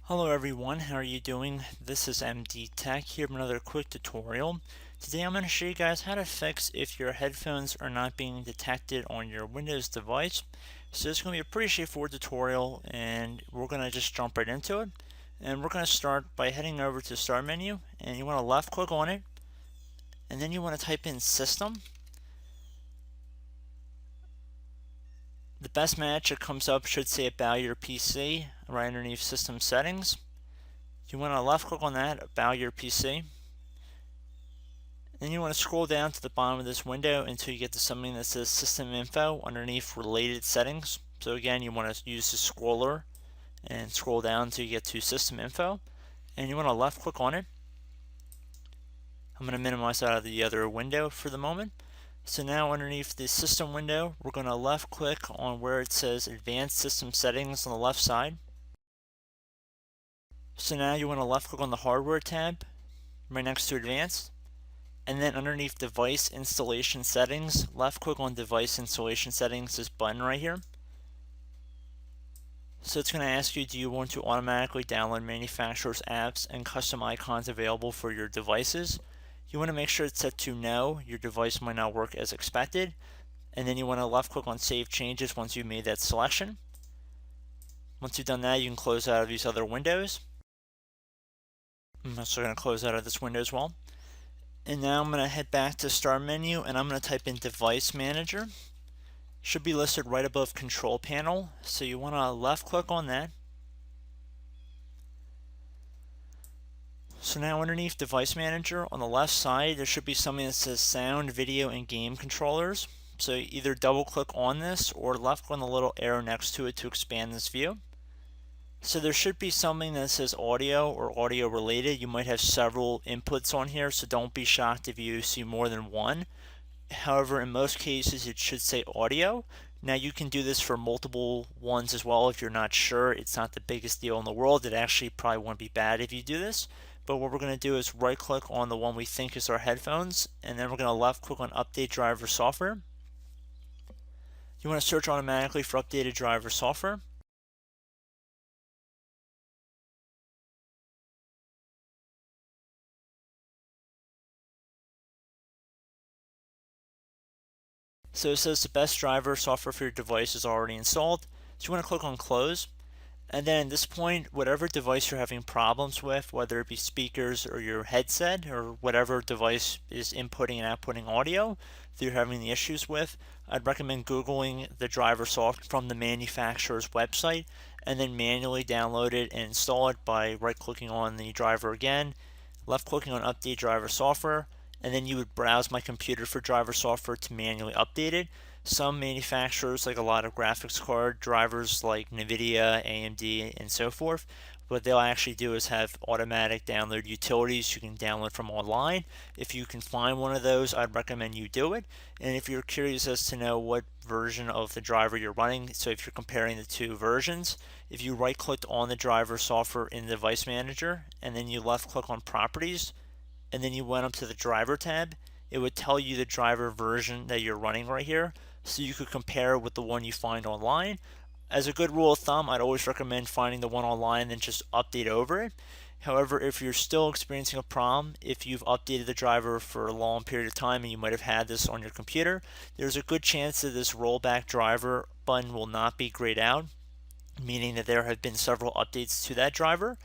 Hello everyone, how are you doing? This is MD Tech here with another quick tutorial. Today I'm going to show you guys how to fix if your headphones are not being detected on your Windows device. So it's going to be a pretty straightforward tutorial and we're going to just jump right into it. And we're going to start by heading over to the Start menu, and you want to left click on it, and then you want to type in System. The best match that comes up should say About Your PC right underneath System Settings. You want to left click on that, About Your PC. Then you want to scroll down to the bottom of this window until you get to something that says System Info underneath Related Settings. So again, you want to use the scroller and scroll down until you get to System Info. And you want to left click on it. I'm going to minimize that out of the other window for the moment. So now underneath the System window, we're going to left click on where it says Advanced System Settings on the left side. So now you want to left click on the Hardware tab right next to Advanced. And then underneath Device Installation Settings, left click on Device Installation Settings, this button right here. So it's going to ask you, do you want to automatically download manufacturer's apps and custom icons available for your devices? You want to make sure it's set to no, your device might not work as expected. And then you want to left click on Save Changes once you've made that selection. Once you've done that, you can close out of these other windows. I'm also going to close out of this window as well. And now I'm going to head back to Start menu, and I'm going to type in Device Manager. Should be listed right above Control Panel, so you want to left click on that. So now underneath Device Manager on the left side, there should be something that says Sound, Video, and Game Controllers. So either double click on this or left click on the little arrow next to it to expand this view. So there should be something that says audio or audio related. You might have several inputs on here, so don't be shocked if you see more than one. However, in most cases it should say audio. Now you can do this for multiple ones as well if you're not sure. It's not the biggest deal in the world. It actually probably won't be bad if you do this. But what we're going to do is right click on the one we think is our headphones, and then we're going to left click on Update Driver Software. You want to search automatically for updated driver software. So it says the best driver software for your device is already installed. So you want to click on Close. And then at this point, whatever device you're having problems with, whether it be speakers or your headset or whatever device is inputting and outputting audio that you're having the issues with, I'd recommend Googling the driver software from the manufacturer's website and then manually download it and install it by right-clicking on the driver again, left-clicking on Update Driver Software, and then you would browse My Computer for driver software to manually update it. Some manufacturers, like a lot of graphics card drivers like NVIDIA, AMD, and so forth, what they'll actually do is have automatic download utilities you can download from online. If you can find one of those, I'd recommend you do it. And if you're curious as to know what version of the driver you're running, so if you're comparing the two versions, if you right clicked on the driver software in the Device Manager and then you left click on Properties and then you went up to the Driver tab, it would tell you the driver version that you're running right here, so you could compare with the one you find online. As a good rule of thumb, I'd always recommend finding the one online and then just update over it. However, if you're still experiencing a problem, if you've updated the driver for a long period of time and you might have had this on your computer, there's a good chance that this rollback driver button will not be grayed out, meaning that there have been several updates to that driver.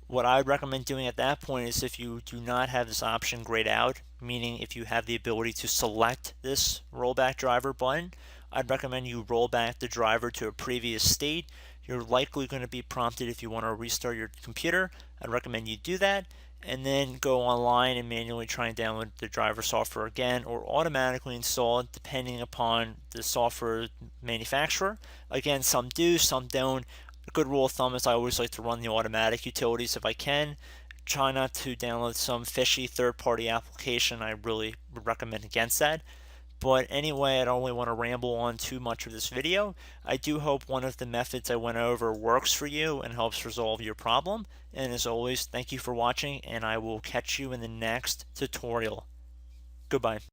What I would recommend doing at that point is if you do not have this option grayed out, meaning if you have the ability to select this rollback driver button, I'd recommend you roll back the driver to a previous state. You're likely going to be prompted if you want to restart your computer. I'd recommend you do that and then go online and manually try and download the driver software again or automatically install it depending upon the software manufacturer. Again, some do, some don't. A good rule of thumb is I always like to run the automatic utilities if I can. Try not to download some fishy third-party application. I really would recommend against that. But anyway, I don't really want to ramble on too much of this video. I do hope one of the methods I went over works for you and helps resolve your problem. And as always, thank you for watching, and I will catch you in the next tutorial. Goodbye.